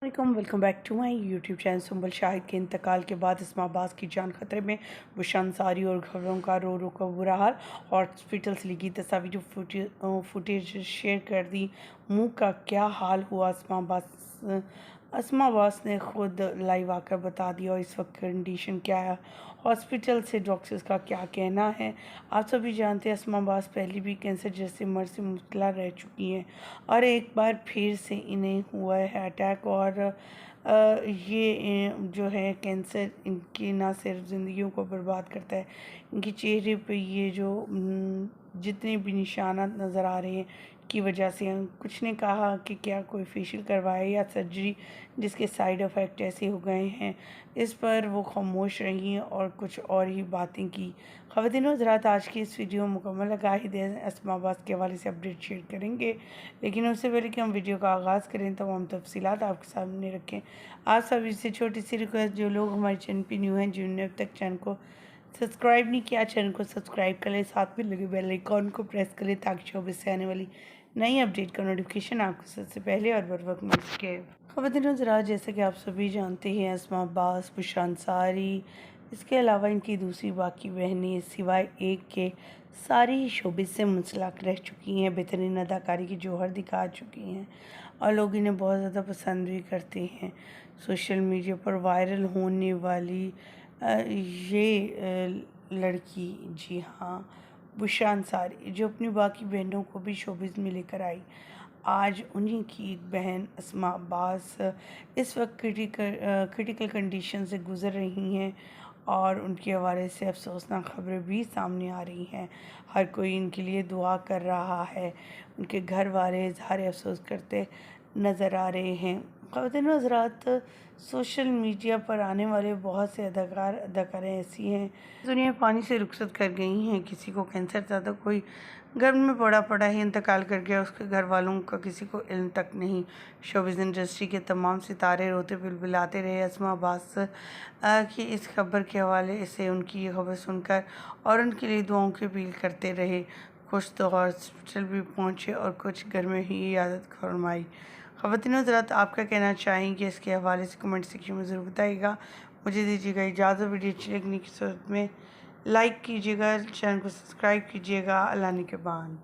वालेकुम, welcome back to my YouTube channel. Sumbal Shahid के इंतकाल के बाद अस्मा अब्बास की जान खतरे में। बुशरा अंसारी और खबरों का रो रो का बुरा हाल। हॉस्पिटल से ली गई तस्वीर फुटेज शेयर कर दी। मुंह का क्या हाल हुआ अस्मा अब्बास ने खुद लाइव आकर बता दिया और इस वक्त कंडीशन क्या है, हॉस्पिटल से डॉक्टर्स का क्या कहना है। आप सभी जानते हैं अस्मा अब्बास पहले भी कैंसर जैसे मर्ज से मुब्तला रह चुकी हैं और एक बार फिर से इन्हें हुआ है अटैक। और ये जो है कैंसर इनकी ना सिर्फ ज़िंदगियों को बर्बाद करता है, इनके चेहरे पे ये जो जितने भी निशानात नज़र आ रहे हैं की वजह से कुछ ने कहा कि क्या कोई फेशियल करवाए या सर्जरी जिसके साइड इफ़ेक्ट ऐसे हो गए हैं। इस पर वो खामोश रही और कुछ और ही बातें की। ख़वातीन व हज़रात, आज की इस वीडियो मुकम्मल आगाही दे अस्मा अब्बास के हवाले से अपडेट शेयर करेंगे, लेकिन उससे पहले कि हम वीडियो का आगाज़ करें तो हम तफसीलात आपके सामने रखें। आप सभी से छोटी सी रिक्वेस्ट, जो लोग हमारे चैनल पर न्यू हैं, जिन्होंने अब तक चैनल को सब्सक्राइब नहीं किया, चैनल को सब्सक्राइब कर लें, साथ में लगे बेल आइकॉन को प्रेस करें ताकि शोबे से आने वाली नई अपडेट का नोटिफिकेशन आपको सबसे पहले और बर वक्त मिल सके। ख़वातीन व हज़रात, जैसे कि आप सभी जानते हैं, अस्मा अब्बास, बुशरा अंसारी, इसके अलावा इनकी दूसरी बाकी बहनें सिवाय एक के सारी ही शोबे से मुंसलक रह चुकी हैं, बेहतरीन अदाकारी की जौहर दिखा चुकी हैं और लोग इन्हें बहुत ज़्यादा पसंद भी करते हैं। सोशल मीडिया पर वायरल होने वाली ये लड़की, जी हाँ, बुशरा अंसारी, जो अपनी बाकी बहनों को भी शोबिज़ में लेकर आई, आज उन्हीं की एक बहन अस्मा अब्बास इस वक्त क्रिटिकल कंडीशन से गुज़र रही हैं और उनके हवाले से अफसोसनाक खबरें भी सामने आ रही हैं। हर कोई इनके लिए दुआ कर रहा है, उनके घर वाले इज़हार अफसोस करते नज़र आ रहे हैं। ख़वातीन व हज़रात, सोशल मीडिया पर आने वाले बहुत से अदाकारें ऐसी हैं दुनिया पानी से रुखसत कर गई हैं। किसी को कैंसर था तो कोई घर में पड़ा ही इंतकाल कर गया, उसके घर वालों का किसी को इल्म तक नहीं। शोबिज़ इंडस्ट्री के तमाम सितारे रोते बिलबिलाते रहे अस्मा अब्बास की इस खबर के हवाले से, उनकी ये खबर सुनकर, और उनके लिए दुआओं की अपील करते रहे। कुछ तो हॉस्पिटल भी पहुँचे और कुछ घर में ही इयादत फरमाई। ख़वातीन व हज़रात, आप क्या कहना चाहेंगे इसके हवाले से कमेंट सेक्शन में ज़रूर बताइएगा। मुझे दीजिएगा इजाज़त। वीडियो अच्छी लगने की सूरत में लाइक कीजिएगा, चैनल को सब्सक्राइब कीजिएगा। अल्लाह निगहबान।